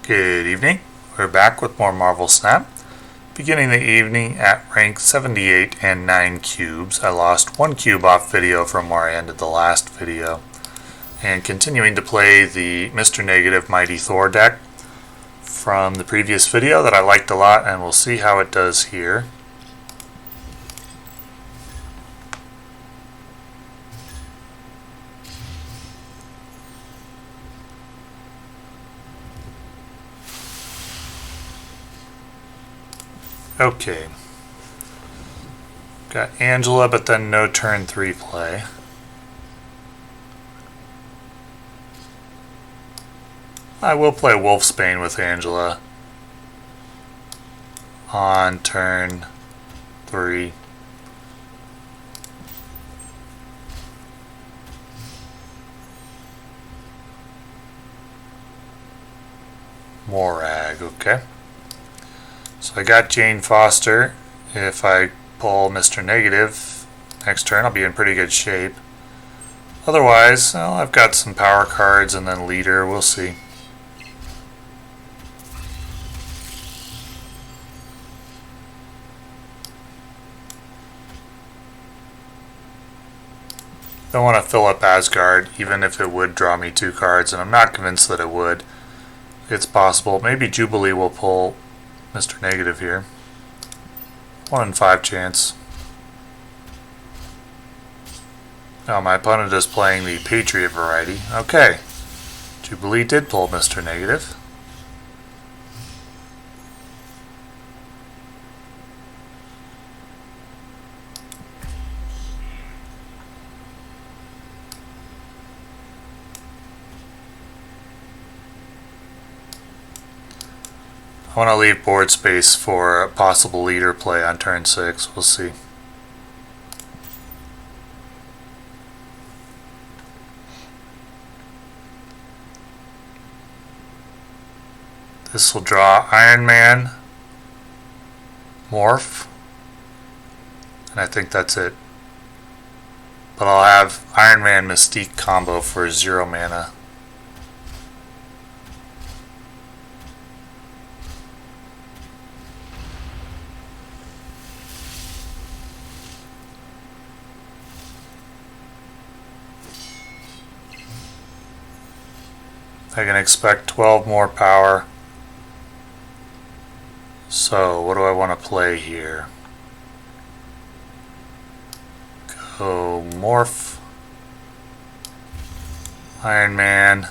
Good evening. We're back with more Marvel Snap. Beginning the evening at rank 78 and 9 cubes. I lost 1 cube off video from where I ended the last video. And continuing to play the Mr. Negative Mighty Thor deck from the previous video that I liked a lot, and we'll see how it does here. Okay. Got Angela, but then no turn 3 play. I will play Wolfsbane with Angela on turn 3. Morag, okay. So I got Jane Foster. If I pull Mr. Negative next turn, I'll be in pretty good shape. Otherwise, well, I've got some power cards and then leader. We'll see. Don't want to fill up Asgard, even if it would draw me 2 cards, and I'm not convinced that it would. It's possible. Maybe Jubilee will pull Mr. Negative here. 1 in 5 chance. Now my opponent is playing the Patriot variety. Okay. Jubilee did pull Mr. Negative. I want to leave board space for a possible leader play on turn 6. We'll see. This will draw Iron Man, Morph, and I think that's it. But I'll have Iron Man Mystique combo for 0 mana. I can expect 12 more power. So, what do I want to play here? Go Morph, Iron Man,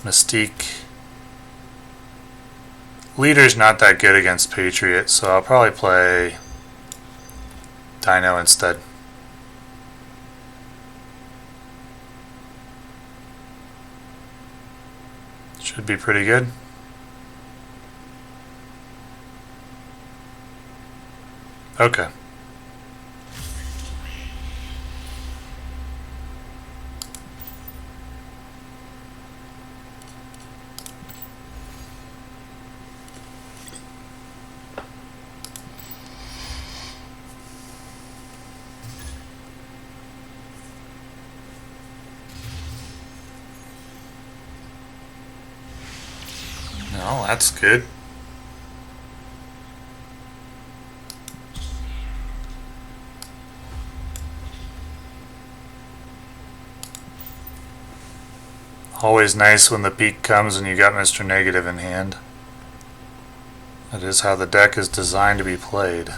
Mystique. Leader's not that good against Patriot, so I'll probably play Dino instead. Should be pretty good. Okay. No, that's good. Always nice when the peak comes and you got Mr. Negative in hand. That is how the deck is designed to be played.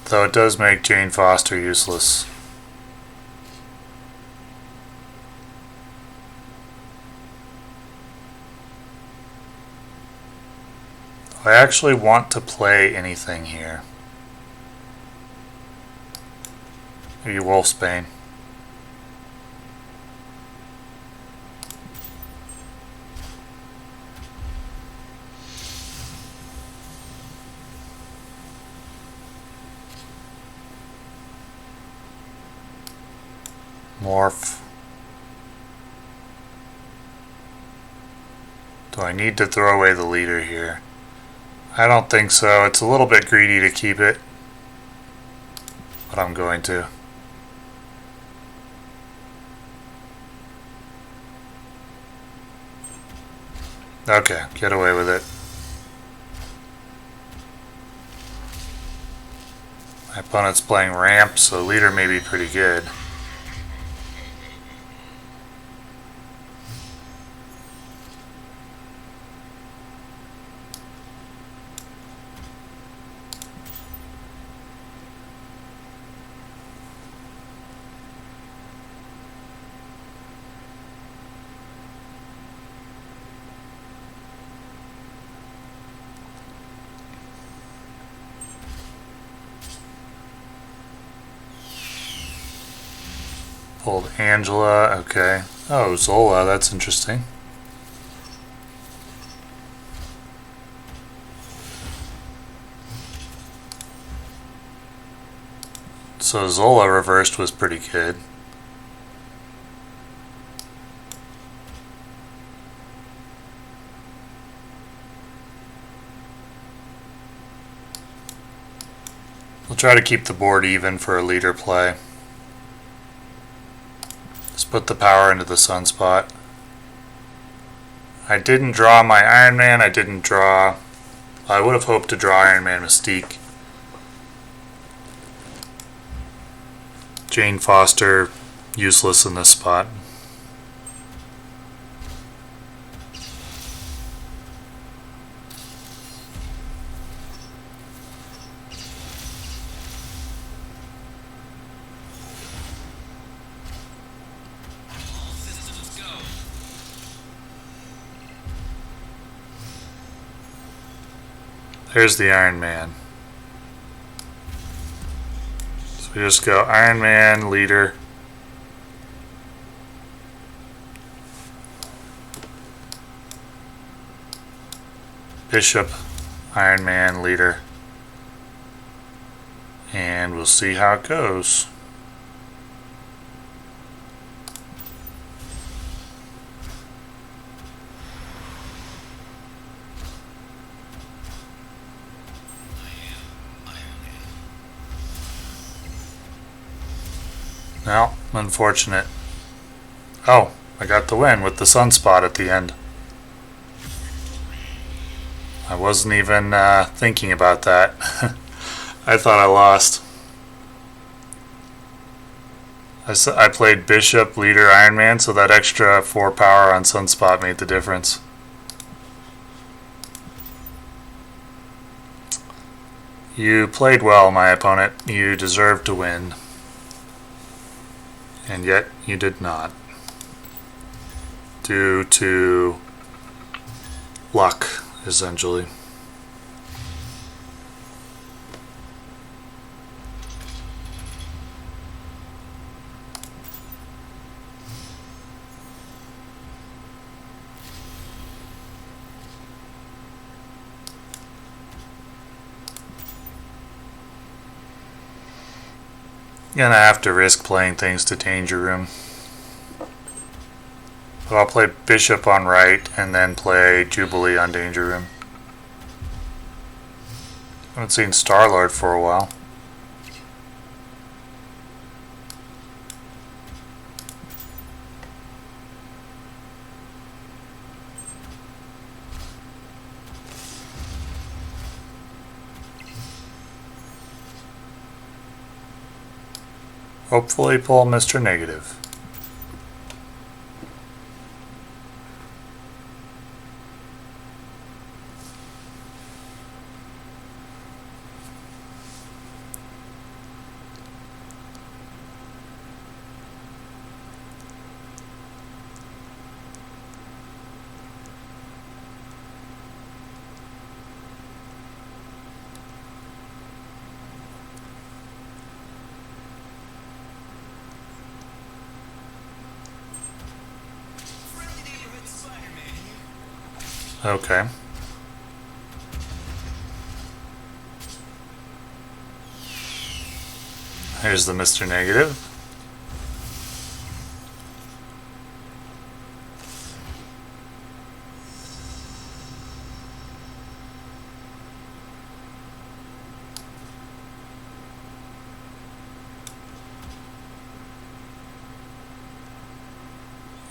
Though it does make Jane Foster useless. I actually want to play anything here. Maybe Wolfsbane. Morph. Do I need to throw away the leader here? I don't think so. It's a little bit greedy to keep it, but I'm going to. Okay, get away with it. My opponent's playing ramp, so leader may be pretty good. Pulled Angela, okay. Oh, Zola, that's interesting. So Zola reversed was pretty good. We'll try to keep the board even for a leader play. Just put the power into the sunspot. I didn't draw my Iron Man. I would have hoped to draw Iron Man Mystique. Jane Foster, useless in this spot. There's the Iron Man. So we just go Iron Man, leader. Bishop, Iron Man, leader. And we'll see how it goes. Well, unfortunate. Oh, I got the win with the sunspot at the end. I wasn't even thinking about that. I thought I lost. I played Bishop, leader, Iron Man, so that extra 4 power on sunspot made the difference. You played well, my opponent. You deserved to win. And yet you did not. Due to luck, essentially. Gonna have to risk playing things to Danger Room. But I'll play Bishop on right and then play Jubilee on Danger Room. Haven't seen Star-Lord for a while. Hopefully pull Mr. Negative. Okay. Here's the Mr. Negative.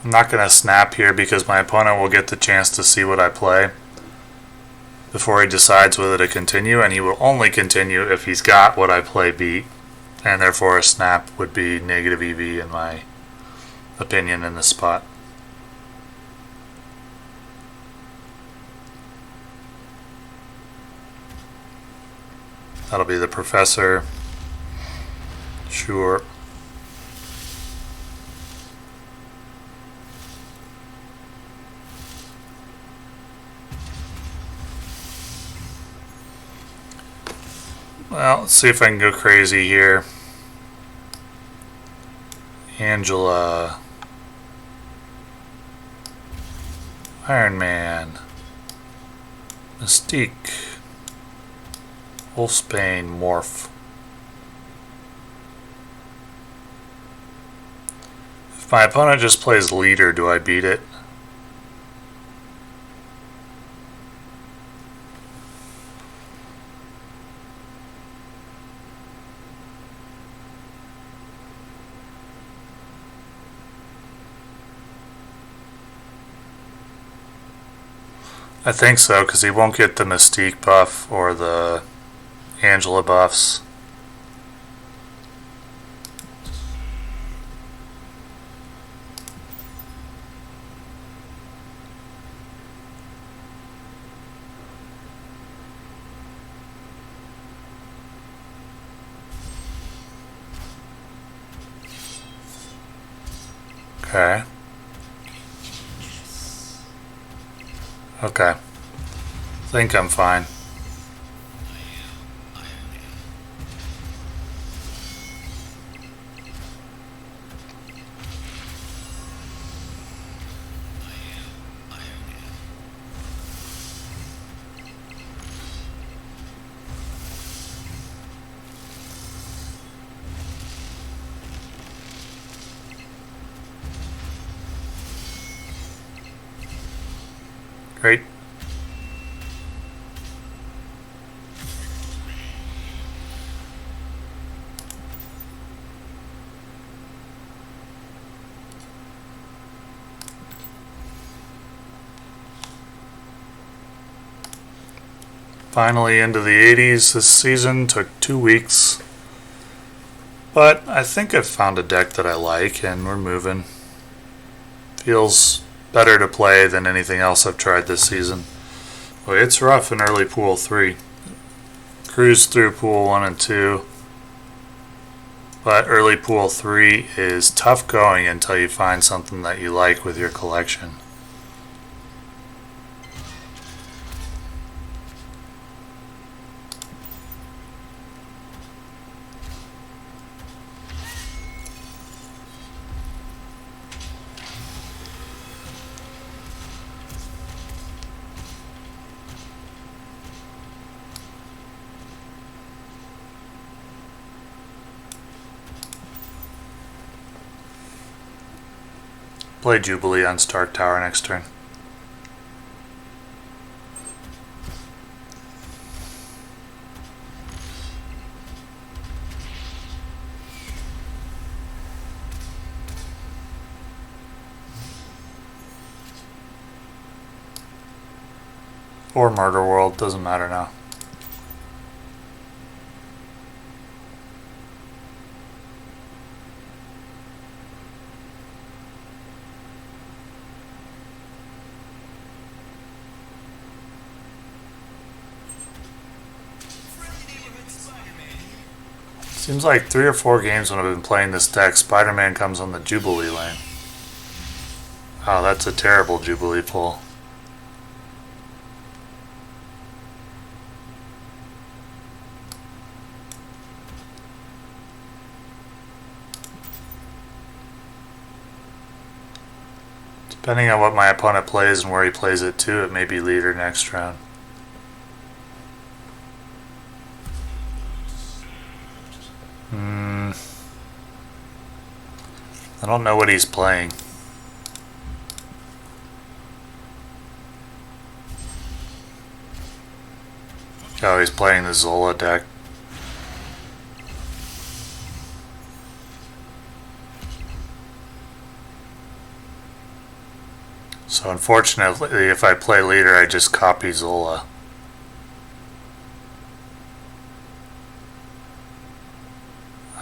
I'm not going to snap here because my opponent will get the chance to see what I play before he decides whether to continue, and he will only continue if he's got what I play beat, and therefore a snap would be negative EV in my opinion in this spot. That'll be the professor. Sure. Well, let's see if I can go crazy here. Angela. Iron Man. Mystique. Wolfsbane. Morph. If my opponent just plays leader, do I beat it? I think so, because he won't get the Mystique buff or the Angela buffs. Okay. Okay. Think I'm fine. Great. Finally into the 80s this season. Took 2 weeks. But I think I've found a deck that I like, and we're moving. Feels better to play than anything else I've tried this season. Well, it's rough in early pool 3. Cruise through pool 1 and 2. But early pool 3 is tough going until you find something that you like with your collection. Play Jubilee on Stark Tower next turn. Or Murder World, doesn't matter now. Seems like 3 or 4 games when I've been playing this deck, Spider-Man comes on the Jubilee lane. Oh, that's a terrible Jubilee pull. Depending on what my opponent plays and where he plays it too, it may be leader next round. I don't know what he's playing. Oh, he's playing the Zola deck. So unfortunately, if I play leader, I just copy Zola.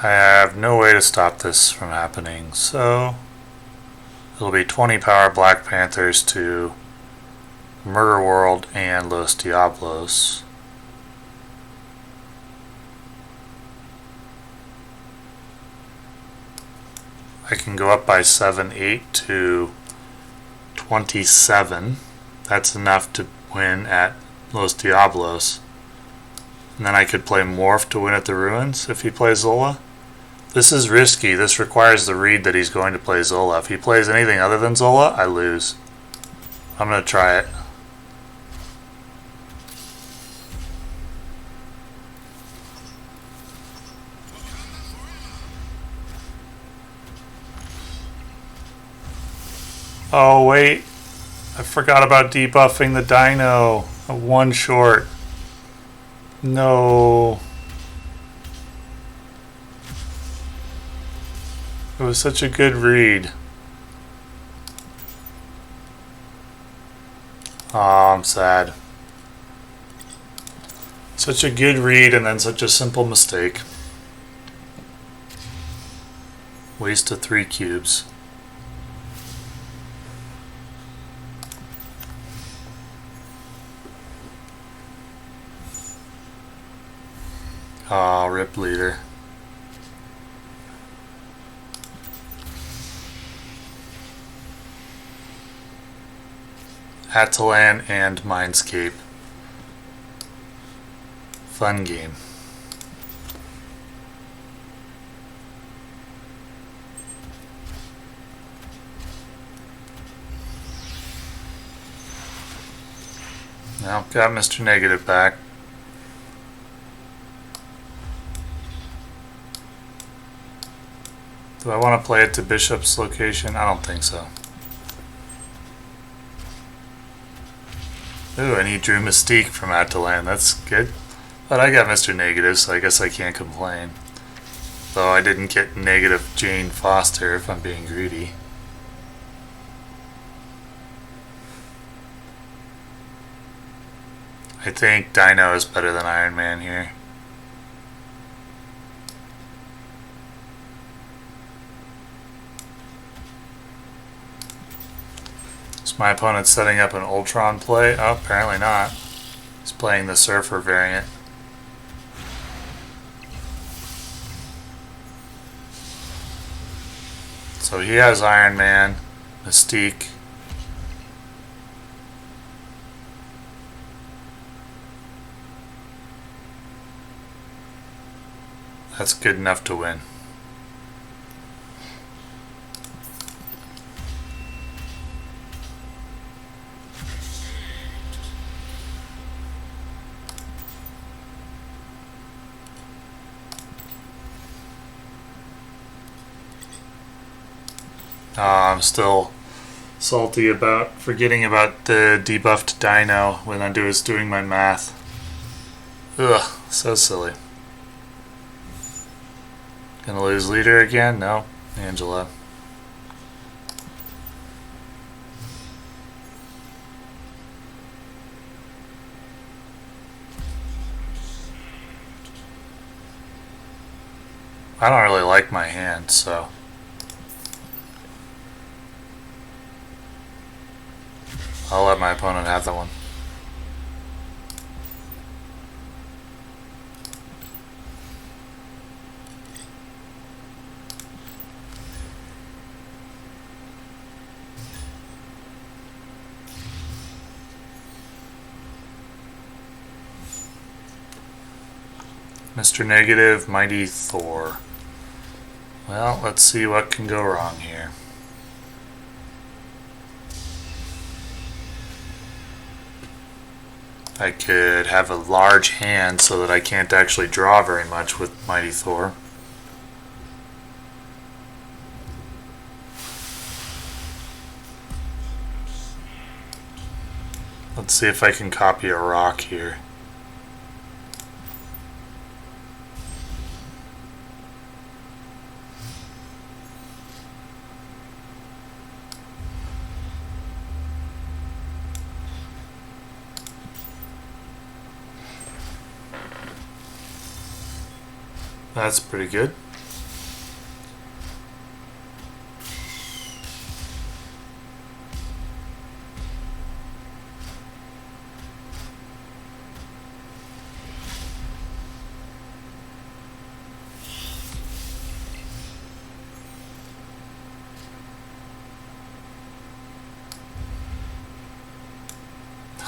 I have no way to stop this from happening, so it'll be 20 power Black Panthers to Murder World and Los Diablos. I can go up by 7-8 to 27. That's enough to win at Los Diablos. And then I could play Morph to win at the Ruins if he plays Zola. This is risky. This requires the read that he's going to play Zola. If he plays anything other than Zola, I lose. I'm going to try it. Oh, wait. I forgot about debuffing the dino. One short. No. It was such a good read. Oh, I'm sad. Such a good read and then such a simple mistake. Waste of 3 cubes. Aw, rip leader. Atalan and Mindscape. Fun game. Now, got Mr. Negative back. Do I want to play it to Bishop's location? I don't think so. Ooh, and he drew Mystique from Atalan. That's good. But I got Mr. Negative, so I guess I can't complain. Though I didn't get negative Jane Foster, if I'm being greedy. I think Dino is better than Iron Man here. Is my opponent setting up an Ultron play? Oh, apparently not. He's playing the Surfer variant. So he has Iron Man, Mystique. That's good enough to win. I'm still salty about forgetting about the debuffed Dino when I was doing my math. Ugh, so silly. Gonna lose leader again? No, Angela. I don't really like my hand, so I'll let my opponent have that one. Mr. Negative, Mighty Thor. Well, let's see what can go wrong here. I could have a large hand so that I can't actually draw very much with Mighty Thor. Let's see if I can copy a rock here. That's pretty good.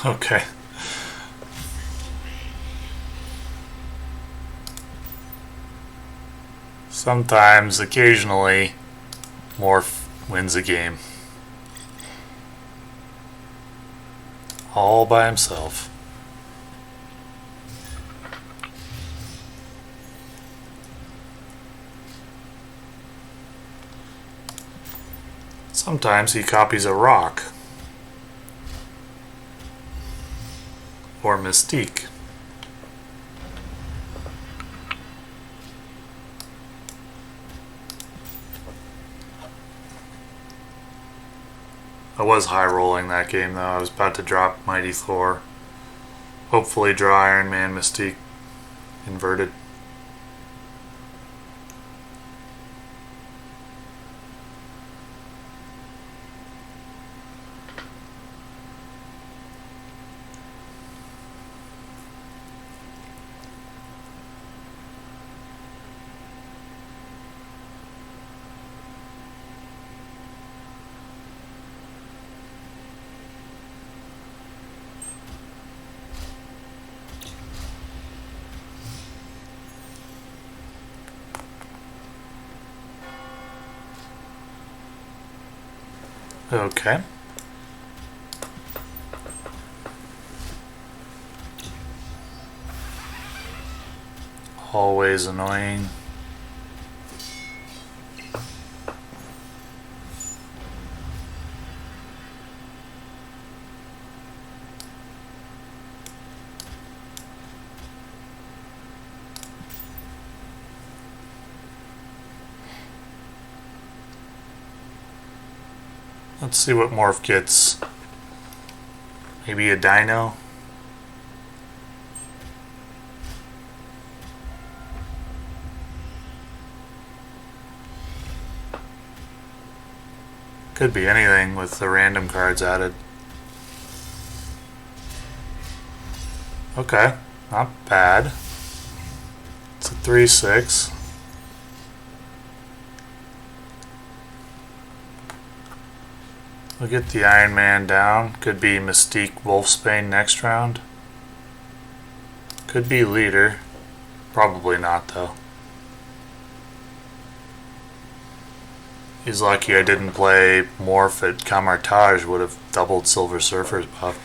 Okay. Sometimes, occasionally, Morph wins a game. All by himself. Sometimes he copies a rock. Or Mystique. I was high rolling that game though. I was about to drop Mighty Thor. Hopefully draw Iron Man Mystique inverted. Okay. Always annoying. Let's see what Morph gets. Maybe a dino? Could be anything with the random cards added. Okay, not bad. It's a 3/6. We'll get the Iron Man down. Could be Mystique Wolfsbane next round. Could be Leader. Probably not though. He's lucky I didn't play Morph at Camartage, would have doubled Silver Surfer's buff.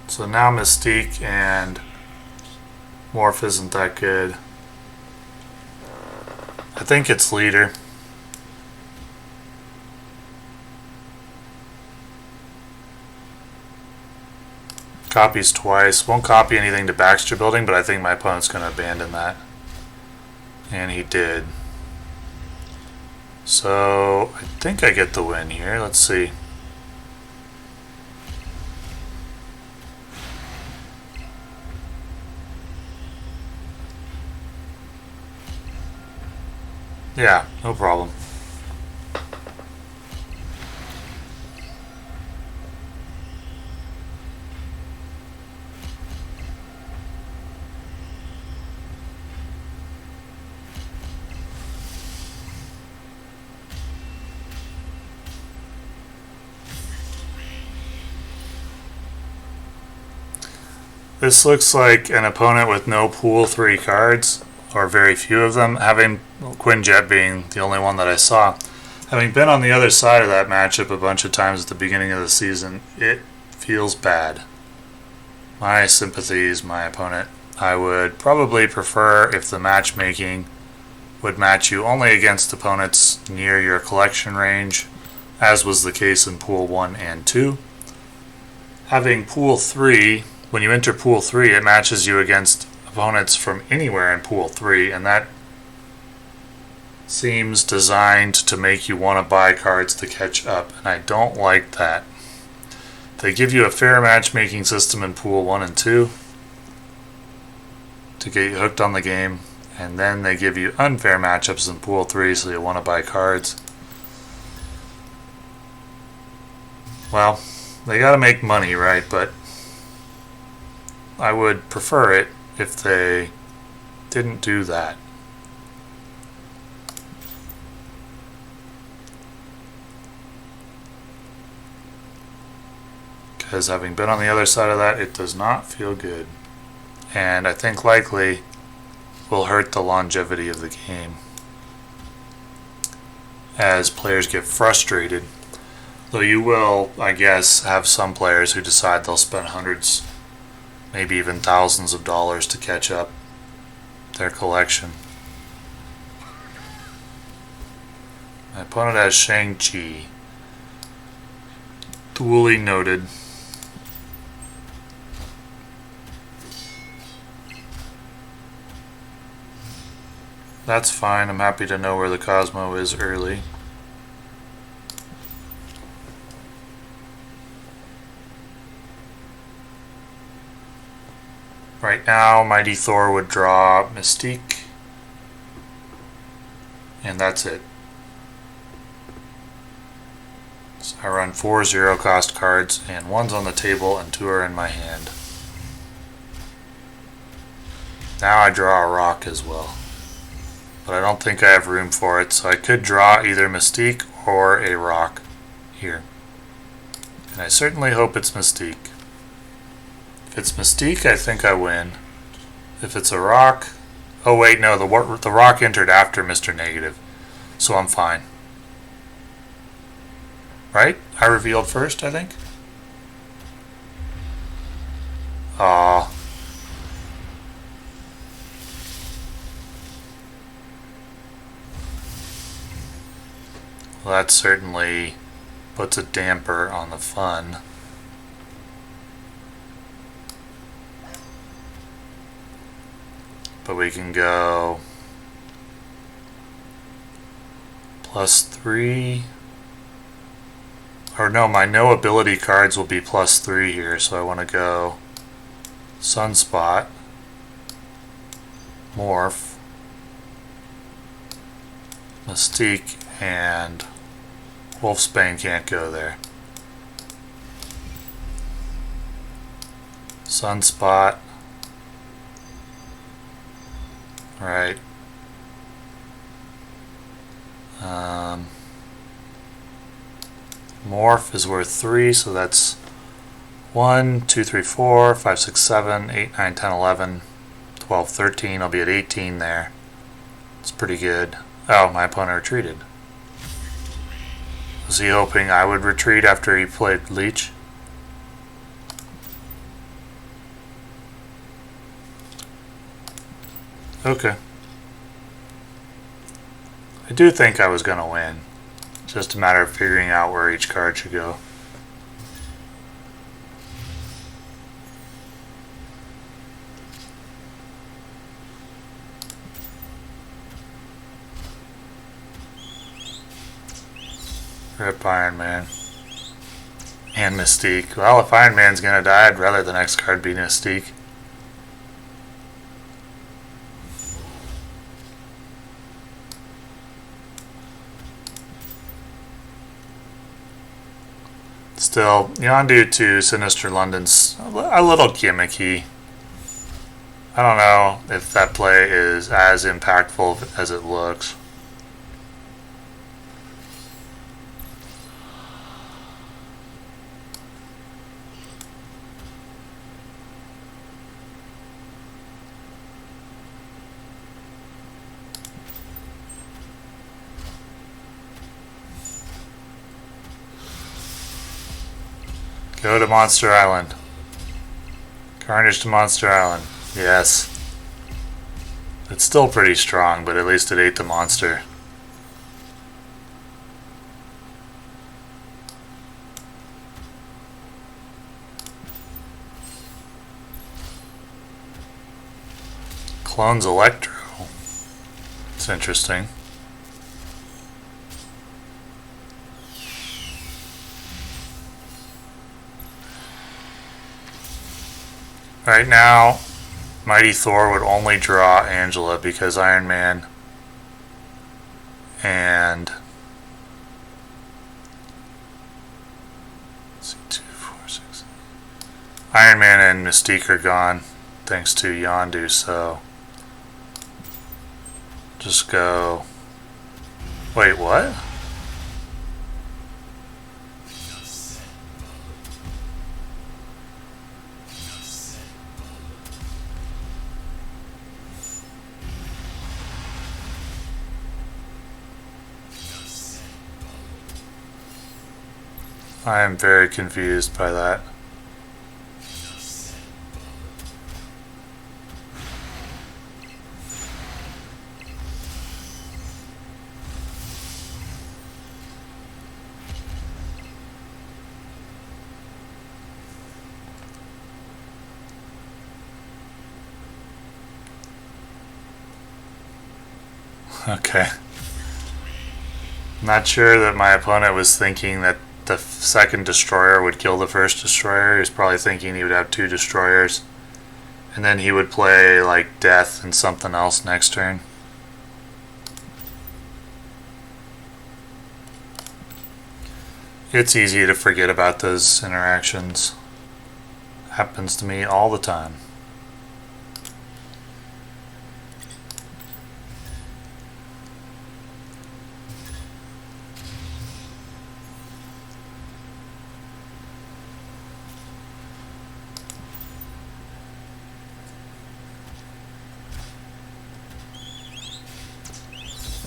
So now Mystique and Morph isn't that good. I think it's Leader. Copies twice. Won't copy anything to Baxter Building, but I think my opponent's going to abandon that. And he did. So I think I get the win here. Let's see. Yeah, no problem. This looks like an opponent with no pool 3 cards, or very few of them, having Quinjet being the only one that I saw. Having been on the other side of that matchup a bunch of times at the beginning of the season, it feels bad. My sympathies, my opponent. I would probably prefer if the matchmaking would match you only against opponents near your collection range, as was the case in Pool 1 and 2. Having Pool 3, when you enter Pool 3, it matches you against opponents from anywhere in Pool 3, and that seems designed to make you want to buy cards to catch up, and I don't like that. They give you a fair matchmaking system in Pool 1 and 2 to get you hooked on the game, and then they give you unfair matchups in Pool 3 so you want to buy cards. Well, they gotta make money, right? But I would prefer it if they didn't do that. Because having been on the other side of that, it does not feel good. And I think likely will hurt the longevity of the game as players get frustrated. Though you will, I guess, have some players who decide they'll spend hundreds, maybe even thousands of dollars to catch up their collection. My opponent has Shang-Chi. Duly noted. That's fine, I'm happy to know where the Cosmo is early. Right now, Mighty Thor would draw Mystique, and that's it. So I run 4 zero-cost cards, and 1's on the table and 2 are in my hand. Now I draw a rock as well, but I don't think I have room for it, so I could draw either Mystique or a rock here. And I certainly hope it's Mystique. If it's Mystique, I think I win. If it's a rock... Oh wait, no, the rock entered after Mr. Negative, so I'm fine. Right? I revealed first, I think? Aww. Well, that certainly puts a damper on the fun. But we can go +3. Or no, my no ability cards will be +3 here, so I want to go Sunspot, Morph, Mystique, and Wolfsbane can't go there. Sunspot. Right. Morph is worth 3, so that's 1, 2, 3, 4, 5, 6, 7, 8, 9, 10, 11, 12, 13. I'll be at 18 there. It's pretty good. Oh, my opponent retreated. Was he hoping I would retreat after he played Leech? Okay. I do think I was going to win. It's just a matter of figuring out where each card should go. Rip Iron Man. And Mystique. Well, if Iron Man's going to die, I'd rather the next card be Mystique. Still, Yondu to Sinister London's a little gimmicky. I don't know if that play is as impactful as it looks. Go to Monster Island. Carnage to Monster Island. Yes. It's still pretty strong, but at least it ate the monster. Clones Electro. It's interesting. Right now, Mighty Thor would only draw Angela because Iron Man and Iron Man and Mystique are gone thanks to Yondu, so just go. Wait, what? I am very confused by that. Okay. Not sure that my opponent was thinking that the second destroyer would kill the first destroyer. He was probably thinking he would have two destroyers. And then he would play like death and something else next turn. It's easy to forget about those interactions. Happens to me all the time.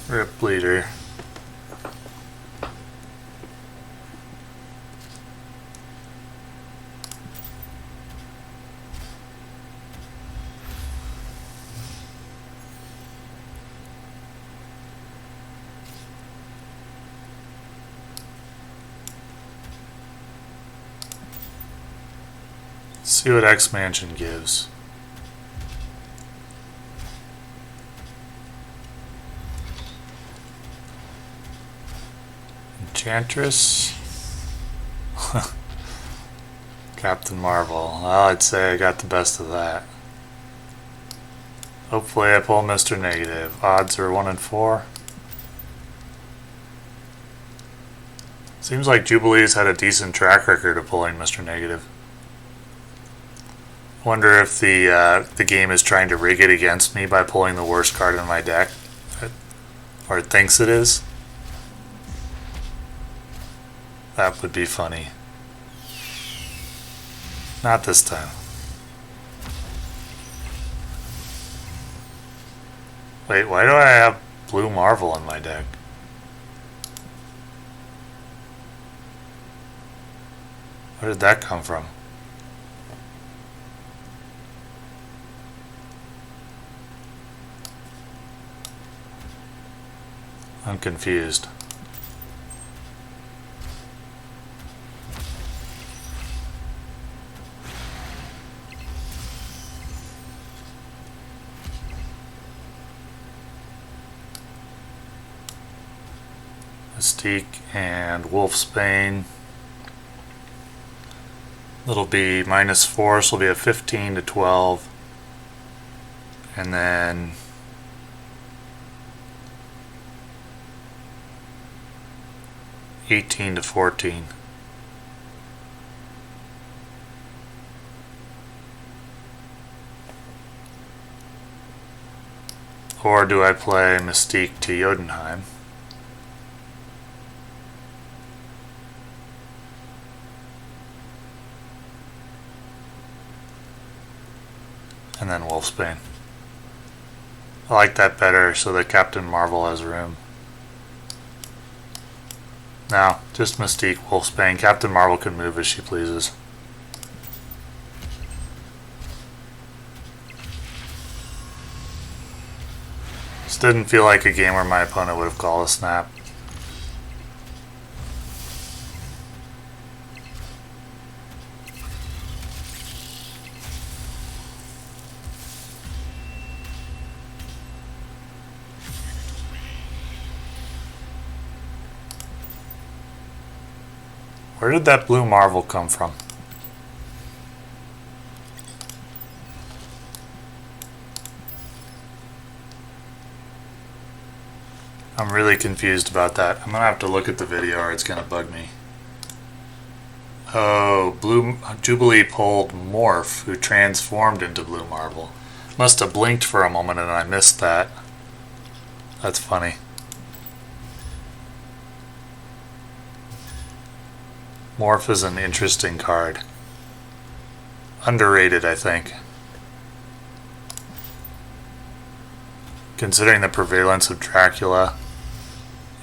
Rip Bleeder. See what X-Mansion gives. Enchantress. Captain Marvel. Well, I'd say I got the best of that. Hopefully I pull Mr. Negative. Odds are 1 in 4. Seems like Jubilee's had a decent track record of pulling Mr. Negative. Wonder if the game is trying to rig it against me by pulling the worst card in my deck. Or it thinks it is. That would be funny. Not this time. Wait, why do I have Blue Marvel in my deck? Where did that come from? I'm confused. Mystique and Wolfsbane. It'll be -4, so it'll be a 15 to 12. And then $18 to $14. Or do I play Mystique to Jotunheim? And then Wolfsbane. I like that better so that Captain Marvel has room. No, just Mystique, Wolfsbane. Captain Marvel can move as she pleases. This didn't feel like a game where my opponent would have called a snap. Where did that blue marvel come from? I'm really confused about that. I'm gonna have to look at the video or it's gonna bug me. Oh, Blue Jubilee pulled Morph, who transformed into Blue Marvel. Must have blinked for a moment and I missed that. That's funny. Morph is an interesting card. Underrated, I think. Considering the prevalence of Dracula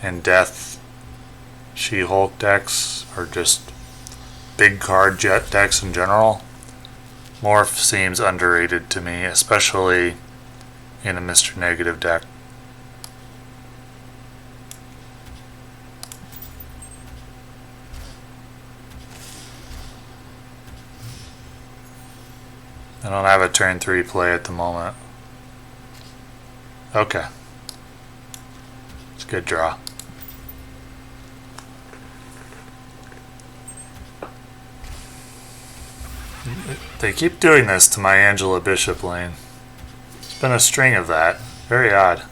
and Death, She-Hulk decks, or just big card jet decks in general, Morph seems underrated to me, especially in a Mr. Negative deck. I don't have a turn 3 play at the moment. Okay. It's a good draw. They keep doing this to my Angela Bishop lane. It's been a string of that. Very odd.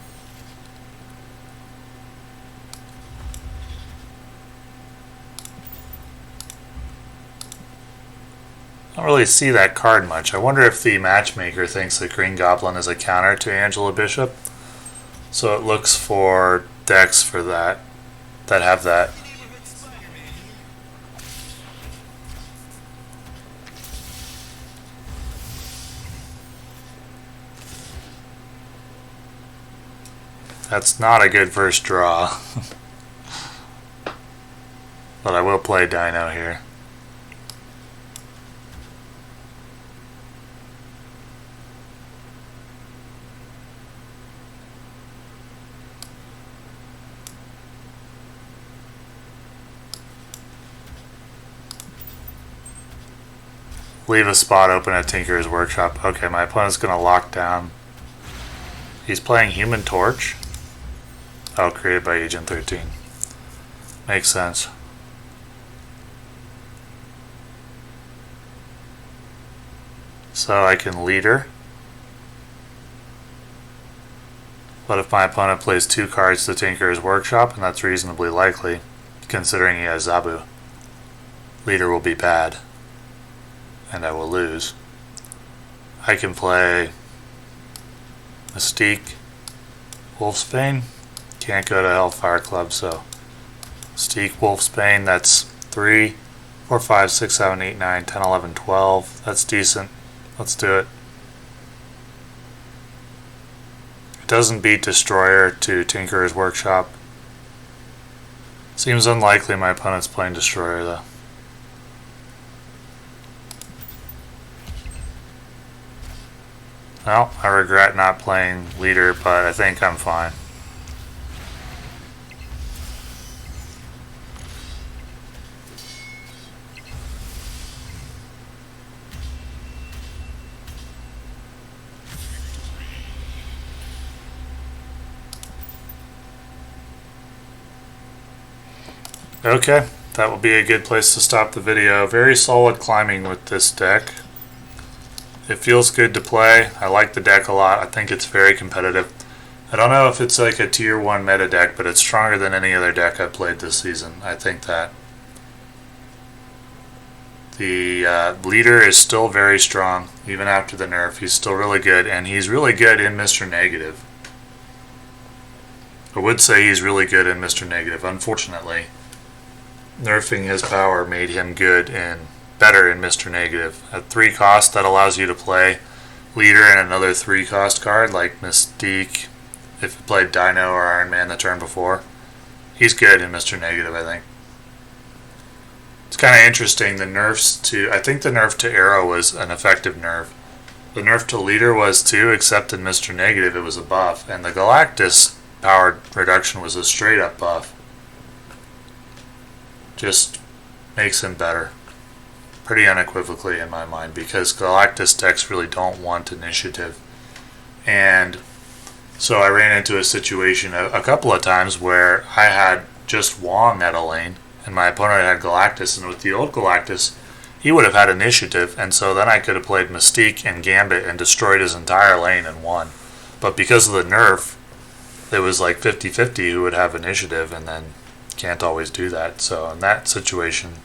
I don't really see that card much. I wonder if the matchmaker thinks that Green Goblin is a counter to Angela Bishop. So it looks for decks for that have that. That's not a good first draw. But I will play Dino here. Leave a spot open at Tinker's Workshop. Okay, my opponent's going to lock down. He's playing Human Torch. Oh, created by Agent 13. Makes sense. So I can leader. But if my opponent plays 2 cards to Tinker's Workshop, and that's reasonably likely, considering he has Zabu, leader will be bad. And I will lose. I can play Mystique, Wolfsbane. Can't go to Hellfire Club, so Mystique, Wolfsbane, that's 3, 4, 5, 6, 7, 8, 9, 10, 11, 12. That's decent. Let's do it. It doesn't beat Destroyer to Tinker's Workshop. Seems unlikely my opponent's playing Destroyer, though. Well, I regret not playing leader, but I think I'm fine. Okay, that will be a good place to stop the video. Very solid climbing with this deck. It feels good to play. I like the deck a lot. I think it's very competitive. I don't know if it's like a tier 1 meta deck, but it's stronger than any other deck I've played this season. I think that. The leader is still very strong, even after the nerf. He's still really good, and he's really good in Mr. Negative. I would say he's really good in Mr. Negative. Unfortunately, nerfing his power made him good and better in Mr. Negative. At 3 cost, that allows you to play leader and another 3 cost card like Mystique if you played Dino or Iron Man the turn before. He's good in Mr. Negative, I think. It's kind of interesting, the nerfs to... I think the nerf to Arrow was an effective nerf. The nerf to leader was too, except in Mr. Negative it was a buff, and the Galactus power reduction was a straight up buff. Just makes him better. Pretty unequivocally in my mind, because Galactus decks really don't want initiative. And so I ran into a situation a couple of times where I had just Wong at a lane, and my opponent had Galactus, and with the old Galactus, he would have had initiative, and so then I could have played Mystique and Gambit and destroyed his entire lane and won. But because of the nerf, it was like 50-50 who would have initiative, and then can't always do that. So in that situation,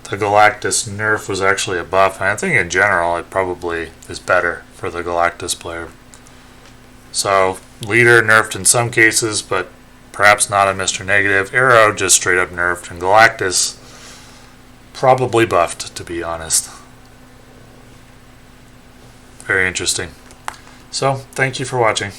the Galactus nerf was actually a buff, and I think in general it probably is better for the Galactus player. So leader nerfed in some cases, but perhaps not in Mr. Negative. Arrow just straight up nerfed, and Galactus probably buffed, to be honest. Very interesting. So, thank you for watching.